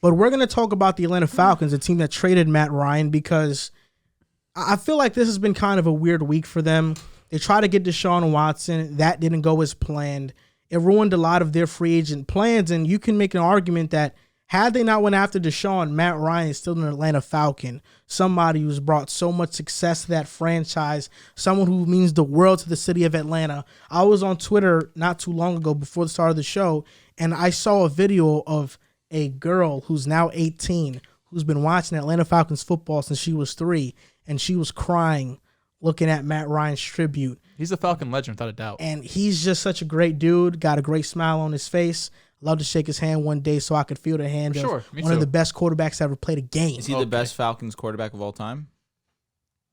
But we're going to talk about the Atlanta Falcons, a team that traded Matt Ryan, because I feel like this has been kind of a weird week for them. They tried to get Deshaun Watson. That didn't go as planned. It ruined a lot of their free agent plans, and you can make an argument that had they not went after Deshaun, Matt Ryan is still an Atlanta Falcon, somebody who's brought so much success to that franchise, someone who means the world to the city of Atlanta. I was on Twitter not too long ago before the start of the show, and I saw a video of a girl who's now 18, who's been watching Atlanta Falcons football since she was 3, and she was crying looking at Matt Ryan's tribute. He's a Falcon legend, without a doubt. And he's just such a great dude, got a great smile on his face. Love to shake his hand one day so I could feel the hand of one of the best quarterbacks to ever played a game. Is he the best Falcons quarterback of all time?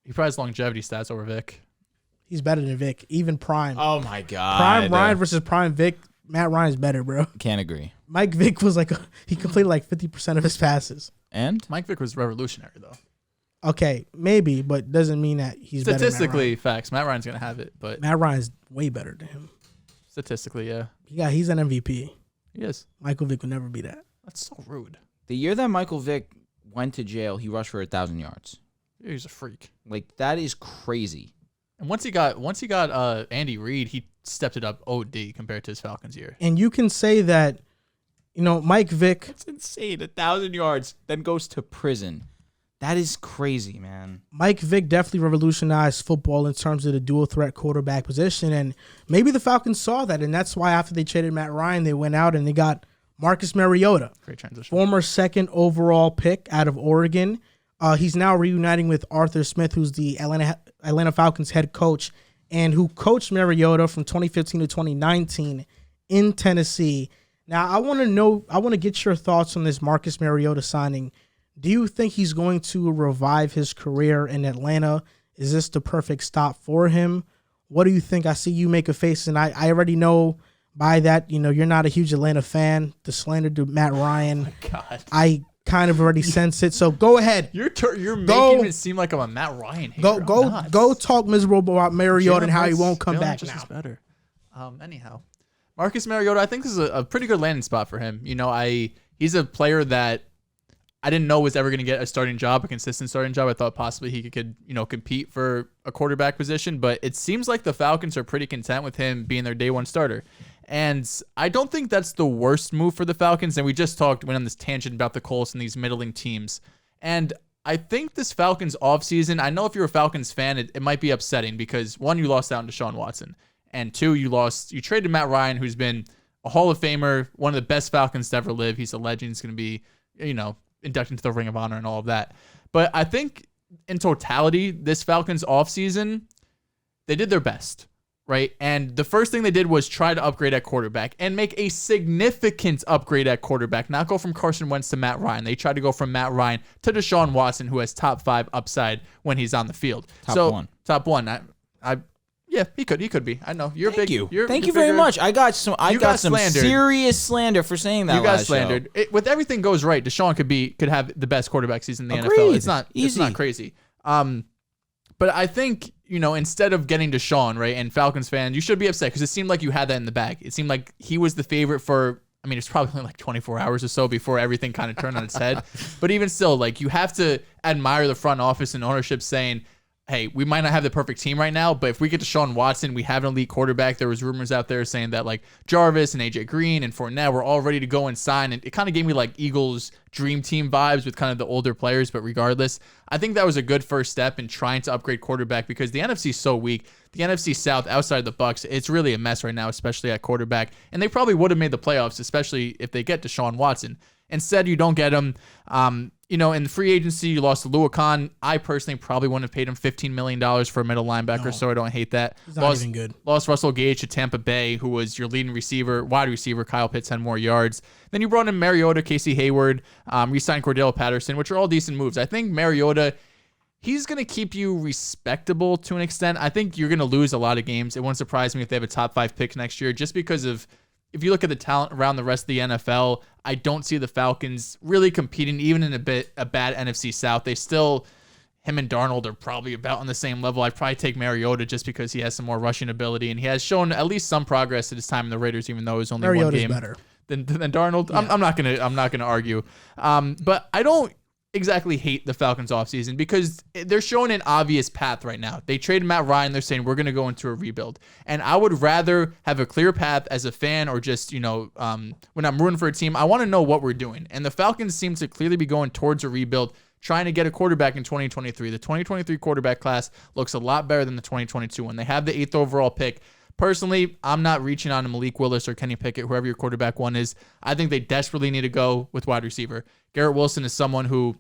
He probably has longevity stats over Vic. He's better than Vic, even Prime. Oh, my God. Prime Ryan versus Prime Vic. Matt Ryan's better, bro. Can't agree. Mike Vick was he completed like 50% of his passes. And? Mike Vick was revolutionary, though. Okay, maybe, but doesn't mean that he's better than Matt Ryan. Statistically, facts. Matt Ryan's going to have it, but Matt Ryan's way better than him. Statistically, yeah. Yeah, he's an MVP. He is. Michael Vick will never be that. That's so rude. The year that Michael Vick went to jail, he rushed for 1,000 yards. He's a freak. Like, that is crazy. And once he got Andy Reid, he stepped it up OD compared to his Falcons year. And you can say that, Mike Vick. That's insane. 1,000 yards, then goes to prison. That is crazy, man. Mike Vick definitely revolutionized football in terms of the dual threat quarterback position. And maybe the Falcons saw that. And that's why after they traded Matt Ryan, they went out and they got Marcus Mariota. Great transition. Former second overall pick out of Oregon. He's now reuniting with Arthur Smith, who's the Atlanta Falcons head coach and who coached Mariota from 2015 to 2019 in Tennessee. Now, I want to get your thoughts on this Marcus Mariota signing. Do you think he's going to revive his career in Atlanta? Is this the perfect stop for him? What do you think? I see you make a face, and I already know by that, you're not a huge Atlanta fan. The slander to Matt Ryan. Oh my God. I kind of already sense it. So go ahead. You're making it seem like I'm a Matt Ryan hater. Go talk miserable about Mariota and how he won't come back now. Is better. Anyhow, Marcus Mariota, I think this is a pretty good landing spot for him. He's a player that I didn't know was ever going to get a starting job, a consistent starting job. I thought possibly he could compete for a quarterback position, but it seems like the Falcons are pretty content with him being their day one starter. And I don't think that's the worst move for the Falcons. And we just went on this tangent about the Colts and these middling teams. And I think this Falcons offseason, I know if you're a Falcons fan, it might be upsetting because, one, you lost out on Deshaun Watson. And two, you traded Matt Ryan, who's been a Hall of Famer, one of the best Falcons to ever live. He's a legend. He's going to be, inducted into the Ring of Honor and all of that. But I think in totality, this Falcons offseason, they did their best, right? And the first thing they did was try to upgrade at quarterback and make a significant upgrade at quarterback, not go from Carson Wentz to Matt Ryan. They tried to go from Matt Ryan to Deshaun Watson, who has top 5 upside when he's on the field. Top one. Yeah, he could be. I know you're Thank you very much. I got some serious slander for saying that. You got slandered. With everything goes right, Deshaun could have the best quarterback season in the NFL. It's not crazy. But I think instead of getting Deshaun, right, and Falcons fans, you should be upset because it seemed like you had that in the bag. It seemed like he was the favorite for. I mean, it's probably only like 24 hours or so before everything kind of turned on its head. But even still, you have to admire the front office and ownership saying, hey, we might not have the perfect team right now, but if we get Deshaun Watson, we have an elite quarterback. There was rumors out there saying that Jarvis and AJ Green and Fournette were all ready to go and sign. And it kind of gave me Eagles dream team vibes with kind of the older players. But regardless, I think that was a good first step in trying to upgrade quarterback because the NFC is so weak. The NFC South outside the Bucs, it's really a mess right now, especially at quarterback. And they probably would have made the playoffs, especially if they get Deshaun Watson. Instead, you don't get him. In the free agency, you lost to Lua Khan. I personally probably wouldn't have paid him $15 million for a middle linebacker, so I don't hate that. He's not even good. Lost Russell Gage to Tampa Bay, who was your leading wide receiver. Kyle Pitts had more yards. Then you brought in Mariota, Casey Hayward, re-signed Cordell Patterson, which are all decent moves. I think Mariota, he's going to keep you respectable to an extent. I think you're going to lose a lot of games. It wouldn't surprise me if they have a top 5 pick next year just because of if you look at the talent around the rest of the NFL, I don't see the Falcons really competing even in a bad NFC South. They still, him and Darnold are probably about on the same level. I'd probably take Mariota just because he has some more rushing ability, and he has shown at least some progress at his time in the Raiders, even though it was only one game. Better. than Darnold. Yeah. I'm not gonna argue. But I don't exactly hate the Falcons offseason because they're showing an obvious path right now. They traded Matt Ryan. They're saying we're going to go into a rebuild. And I would rather have a clear path as a fan or just, when I'm rooting for a team, I want to know what we're doing. And the Falcons seem to clearly be going towards a rebuild, trying to get a quarterback in 2023. The 2023 quarterback class looks a lot better than the 2022 one. They have the 8th overall pick. Personally, I'm not reaching on a Malik Willis or Kenny Pickett, whoever your quarterback one is. I think they desperately need to go with wide receiver. Garrett Wilson is someone who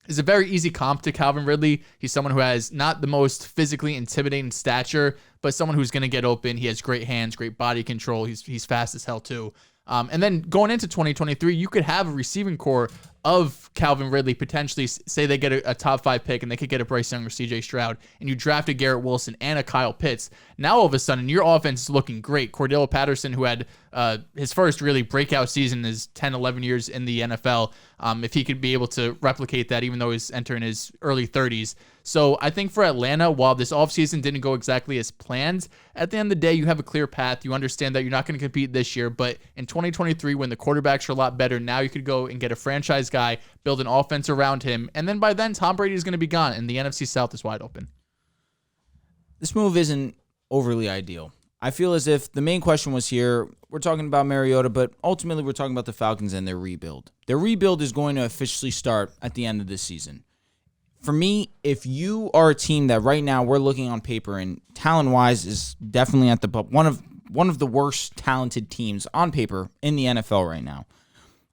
is a very easy comp to Calvin Ridley. He's someone who has not the most physically intimidating stature, but someone who's going to get open. He has great hands, great body control. He's fast as hell too. And then going into 2023, you could have a receiving core of Calvin Ridley, potentially say they get a top 5 pick and they could get a Bryce Young or CJ Stroud, and you drafted Garrett Wilson and a Kyle Pitts. Now all of a sudden your offense is looking great. Cordell Patterson, who had his first really breakout season in his 10, 11 years in the NFL, if he could be able to replicate that, even though he's entering his early 30s. So I think for Atlanta, while this offseason didn't go exactly as planned, at the end of the day, you have a clear path. You understand that you're not going to compete this year, but in 2023, when the quarterbacks are a lot better, now you could go and get a franchise guy, build an offense around him, and then by then, Tom Brady is going to be gone, and the NFC South is wide open. This move isn't overly ideal. I feel as if the main question was here, we're talking about Mariota, but ultimately we're talking about the Falcons and their rebuild. Their rebuild is going to officially start at the end of this season. For me, if you are a team that right now we're looking on paper and talent-wise is definitely at the one of the worst talented teams on paper in the NFL right now.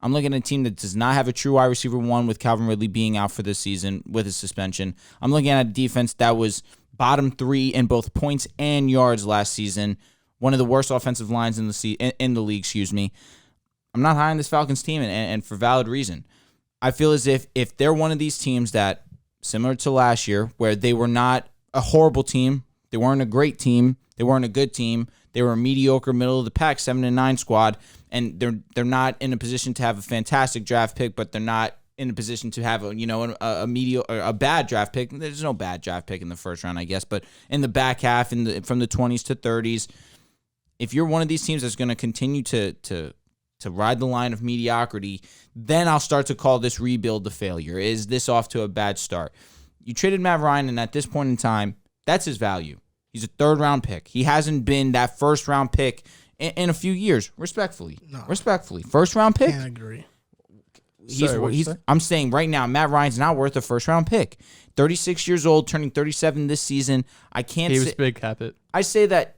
I'm looking at a team that does not have a true wide receiver one with Calvin Ridley being out for this season with his suspension. I'm looking at a defense that was bottom 3 in both points and yards last season. One of the worst offensive lines in the league, excuse me. I'm not high on this Falcons team, and for valid reason. I feel as if they're one of these teams that, similar to last year, where they were not a horrible team, they weren't a great team, they weren't a good team, they were a mediocre middle of the pack 7-9 squad, and they're not in a position to have a fantastic draft pick, but they're not in a position to have a bad draft pick. There's no bad draft pick in the first round, I guess, but in the back half, from the 20s to 30s, if you're one of these teams that's going to continue to ride the line of mediocrity, then I'll start to call this rebuild a failure. Is this off to a bad start? You traded Matt Ryan, and at this point in time, that's his value. He's a 3rd-round pick. He hasn't been that 1st-round pick in a few years, respectfully. No. Respectfully. 1st-round pick? Can't agree. I'm saying right now, Matt Ryan's not worth a 1st-round pick. 36 years old, turning 37 this season. He was big, cap it. I say that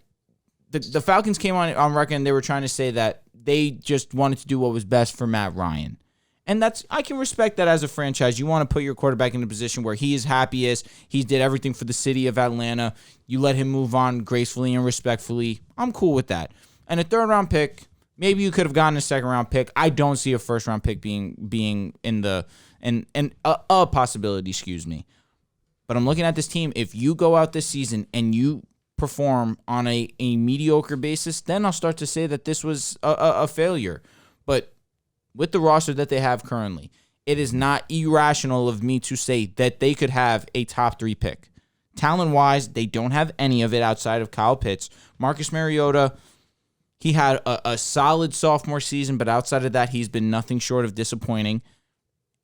the Falcons came on record and they were trying to say that they just wanted to do what was best for Matt Ryan. And I can respect that as a franchise. You want to put your quarterback in a position where he is happiest. He did everything for the city of Atlanta. You let him move on gracefully and respectfully. I'm cool with that. And a 3rd-round pick, maybe you could have gotten a 2nd-round pick. I don't see a 1st-round pick being in the a possibility, excuse me. But I'm looking at this team. If you go out this season and you perform on a mediocre basis, then I'll start to say that this was a failure. But with the roster that they have currently, it is not irrational of me to say that they could have a top 3 pick. Talent-wise, they don't have any of it outside of Kyle Pitts. Marcus Mariota, he had a solid sophomore season, but outside of that, he's been nothing short of disappointing.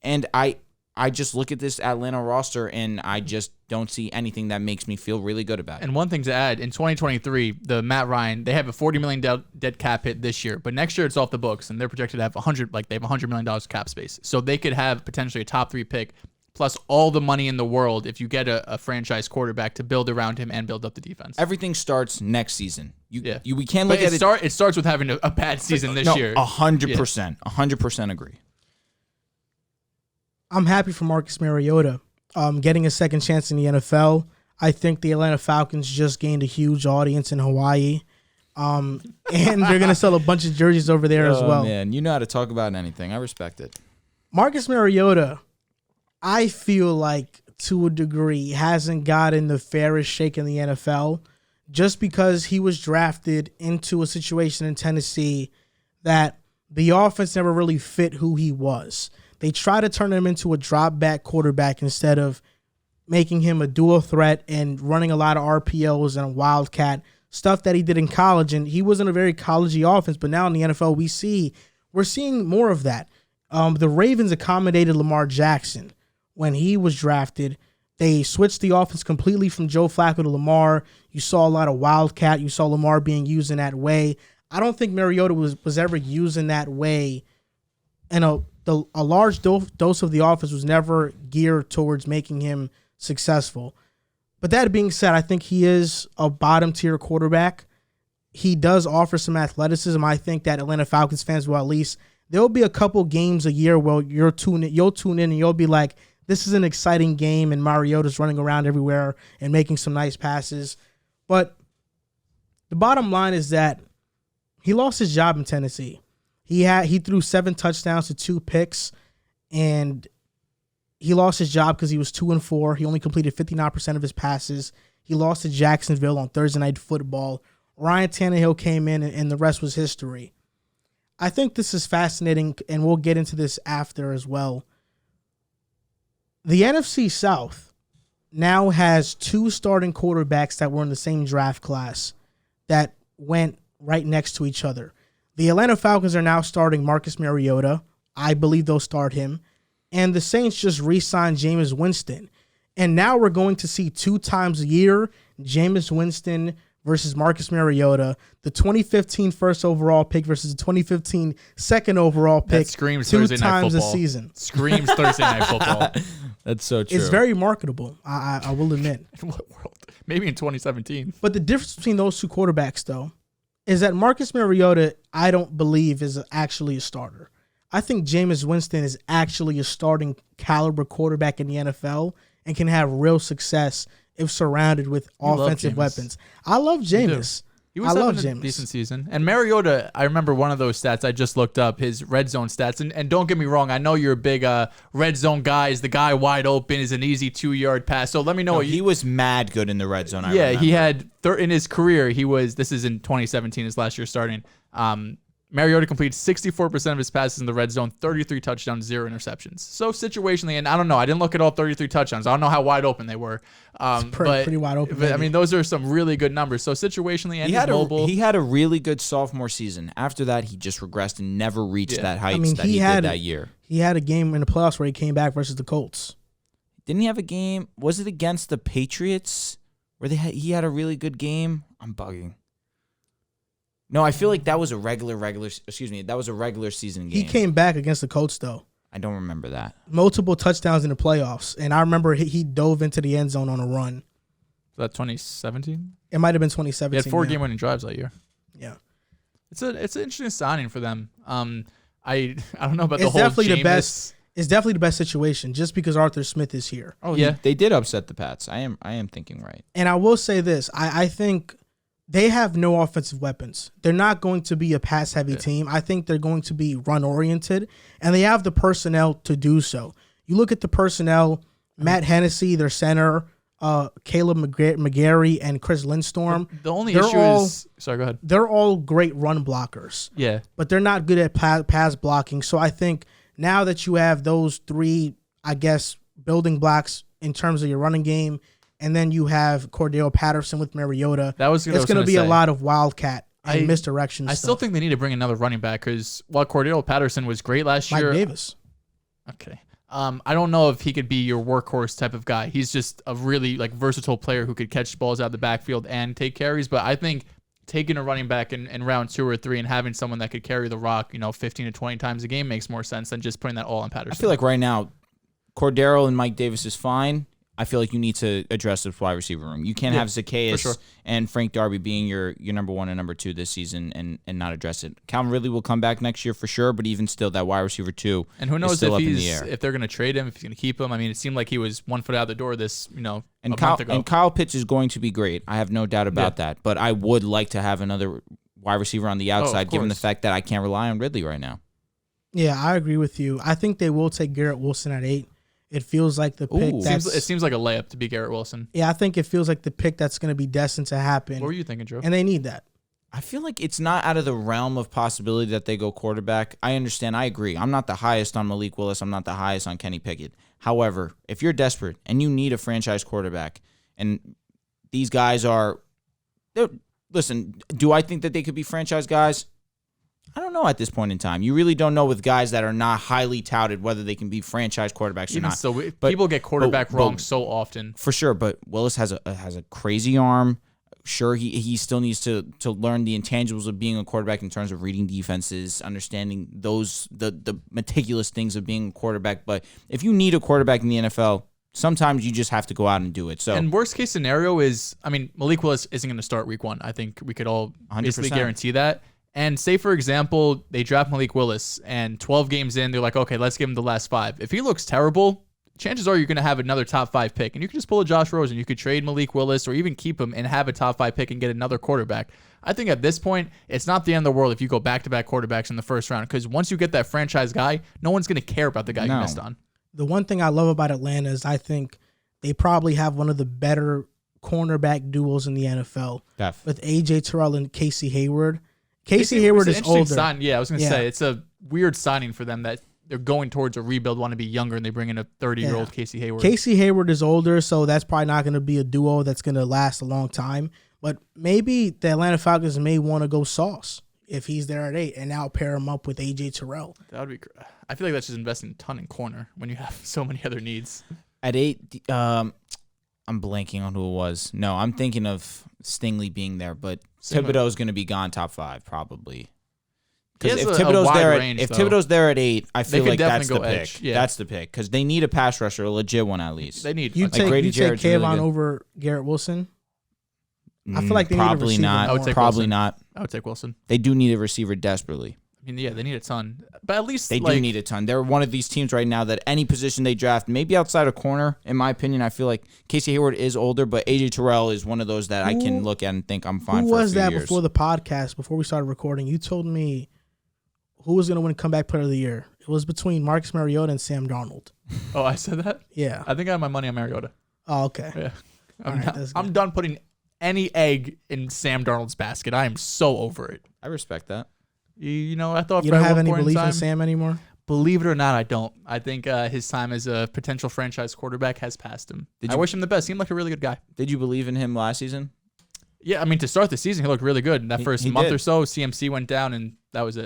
And I just look at this Atlanta roster, and I just don't see anything that makes me feel really good about it. And one thing to add, in 2023, the Matt Ryan, they have a $40 million dead cap hit this year, but next year it's off the books, and they're projected to have $100 million cap space. So they could have potentially a top 3 pick, plus all the money in the world if you get a franchise quarterback to build around him and build up the defense. Everything starts next season. We can't look at it. It starts with having a bad season this year. 100%. 100% agree. I'm happy for Marcus Mariota getting a second chance in the NFL. I think the Atlanta Falcons just gained a huge audience in Hawaii. And they're going to sell a bunch of jerseys over there as well. Oh, man. You know how to talk about anything. I respect it. Marcus Mariota, I feel like, to a degree, hasn't gotten the fairest shake in the NFL just because he was drafted into a situation in Tennessee that the offense never really fit who he was. They try to turn him into a drop-back quarterback instead of making him a dual threat and running a lot of RPOs and a wildcat, stuff that he did in college. And he wasn't a very college-y offense, but now in the NFL we see we're seeing more of that. The Ravens accommodated Lamar Jackson when he was drafted. They switched the offense completely from Joe Flacco to Lamar. You saw a lot of wildcat. You saw Lamar being used in that way. I don't think Mariota was ever used in that way. And a large dose of the offense was never geared towards making him successful. But that being said, I think he is a bottom-tier quarterback. He does offer some athleticism. I think that Atlanta Falcons fans will at least, there'll be a couple games a year where you'll tune in and you'll be like, this is an exciting game and Mariota's running around everywhere and making some nice passes. But the bottom line is that he lost his job in Tennessee. He threw 7 touchdowns to 2 picks, and he lost his job because he was 2-4. He only completed 59% of his passes. He lost to Jacksonville on Thursday Night Football. Ryan Tannehill came in, and the rest was history. I think this is fascinating, and we'll get into this after as well. The NFC South now has 2 starting quarterbacks that were in the same draft class that went right next to each other. The Atlanta Falcons are now starting Marcus Mariota. I believe they'll start him. And the Saints just re-signed Jameis Winston. And now we're going to see 2 times a year, Jameis Winston versus Marcus Mariota, the 2015 first overall pick versus the 2015 second overall pick. That screams 2 Thursday Night times a Football. season. Screams Thursday Night Football. That's so true. It's very marketable, I will admit. In what world? Maybe in 2017. But the difference between those 2 quarterbacks, though, is that Marcus Mariota, I don't believe, is actually a starter. I think Jameis Winston is actually a starting caliber quarterback in the NFL and can have real success if surrounded with offensive weapons. I love Jameis. He was having a decent season. And Mariota, I remember one of those stats I just looked up, his red zone stats. And don't get me wrong, I know you're a big red zone guy. Is the guy wide open, is an easy 2-yard pass. So let me know what he was mad good in the red zone. He had in his career, this is in 2017, his last year starting. Mariota completed 64% of his passes in the red zone, 33 touchdowns, 0 interceptions. So situationally, and I don't know, I didn't look at all 33 touchdowns. I don't know how wide open they were. Pretty wide open. But, I mean, those are some really good numbers. So situationally, and he's mobile. He had a really good sophomore season. After that, he just regressed and never reached that heights that he did that year. He had a game in the playoffs where he came back versus the Colts. Didn't he have a game? Was it against the Patriots where he had a really good game? I'm bugging. No, I feel like that was a regular season game. He came back against the Colts, though. I don't remember that. Multiple touchdowns in the playoffs. And I remember he dove into the end zone on a run. Was that 2017? It might have been 2017. He had 4 game-winning drives that year. Yeah. It's an interesting signing for them. I don't know about the whole Jameis. It's definitely the best situation just because Arthur Smith is here. Oh, yeah. They did upset the Pats. I am thinking right. And I will say this. I think they have no offensive weapons. They're not going to be a pass-heavy team. I think they're going to be run-oriented, and they have the personnel to do so. You look at the personnel, Matt Hennessy, their center, Caleb McGarry, and Chris Lindstorm. The only issue is... Sorry, go ahead. They're all great run blockers. Yeah. But they're not good at pass blocking. So I think now that you have those 3, I guess, building blocks in terms of your running game, and then you have Cordell Patterson with Mariota. It's going to be a lot of wildcat and misdirection I stuff. still think they need to bring another running back because while Cordell Patterson was great last year... Mike Davis. Okay. I don't know if he could be your workhorse type of guy. He's just a really versatile player who could catch balls out of the backfield and take carries. But I think taking a running back in round 2 or 3 and having someone that could carry the rock, 15 to 20 times a game makes more sense than just putting that all on Patterson. I feel like right now, Cordero and Mike Davis is fine. I feel like you need to address the wide receiver room. You can't have Zacchaeus and Frank Darby being your number 1 and number 2 this season and not address it. Calvin Ridley will come back next year for sure, but even still, that wide receiver 2 and who knows is still up in the air. If they're going to trade him, if he's going to keep him. I mean, it seemed like he was 1 foot out the door this, a month ago. And Kyle Pitts is going to be great. I have no doubt about that. But I would like to have another wide receiver on the outside, given the fact that I can't rely on Ridley right now. Yeah, I agree with you. I think they will take Garrett Wilson at 8. It feels like the pick. It seems like a layup to be Garrett Wilson. Yeah, I think it feels like the pick that's going to be destined to happen. What were you thinking, Joe? And they need that. I feel like it's not out of the realm of possibility that they go quarterback. I understand. I agree. I'm not the highest on Malik Willis. I'm not the highest on Kenny Pickett. However, if you're desperate and you need a franchise quarterback, and these guys are, listen, do I think that they could be franchise guys? I don't know at this point in time. You really don't know with guys that are not highly touted whether they can be franchise quarterbacks or Even not. so, But- people get quarterback wrong but- so often. For sure, but Willis has a crazy arm. Sure, he still needs to learn the intangibles of being a quarterback in terms of reading defenses, understanding the meticulous things of being a quarterback. But if you need a quarterback in the NFL, sometimes you just have to go out and do it. So, And worst case scenario is, I mean, Malik Willis isn't going to start week 1. I think we could all 100%. basically guarantee that. And say, for example, they draft Malik Willis and 12 games in, they're like, okay, let's give him the last 5. If he looks terrible, chances are you're going to have another top 5 pick. And you can just pull a Josh Rosen. You could trade Malik Willis or even keep him and have a top 5 pick and get another quarterback. I think at this point, it's not the end of the world if you go back-to-back quarterbacks in the first round. Because once you get that franchise guy, no one's going to care about the guy you missed on. The one thing I love about Atlanta is I think they probably have one of the better cornerback duos in the NFL with A.J. Terrell and Casey Hayward. Casey Hayward is older. Yeah, I was going to say, it's a weird signing for them that they're going towards a rebuild, want to be younger, and they bring in a 30-year-old Casey Hayward. Casey Hayward is older, so that's probably not going to be a duo that's going to last a long time. But maybe the Atlanta Falcons may want to go Sauce if he's there at 8 and now pair him up with A.J. Terrell. That would be great. I feel like that's just investing a ton in corner when you have so many other needs. At 8, I'm blanking on who it was. No, I'm thinking of Stingley being there, but Thibodeau's going to be gone top 5 probably. Because if Thibodeau's there at 8, I feel like that's the pick. Yeah. That's the pick because they need a pass rusher, a legit one at least. They need. You take Kayvon over Garrett Wilson. I feel like they probably need a not. receiver more. Probably Wilson. not. I would take Wilson. They do need a receiver desperately. I mean, yeah, they need a ton, but at least they do need a ton. They're one of these teams right now that any position they draft, maybe outside of corner, in my opinion, I feel like Casey Hayward is older, but AJ Terrell is one of those that I can look at and think I'm fine. Who for was a few that years. before the podcast? Before we started recording, you told me who was going to win comeback player of the year. It was between Marcus Mariota and Sam Darnold. Oh, I said that? Yeah. I think I have my money on Mariota. Oh, okay. Yeah. I'm done putting any egg in Sam Darnold's basket. I am so over it. I respect that. You know, I thought you don't have any belief in Sam anymore? Believe it or not, I don't. I think his time as a potential franchise quarterback has passed him. I wish him the best. He seemed like a really good guy. Did you believe in him last season? Yeah, I mean, to start the season, he looked really good. In that first month did. or so, CMC went down, and that was it.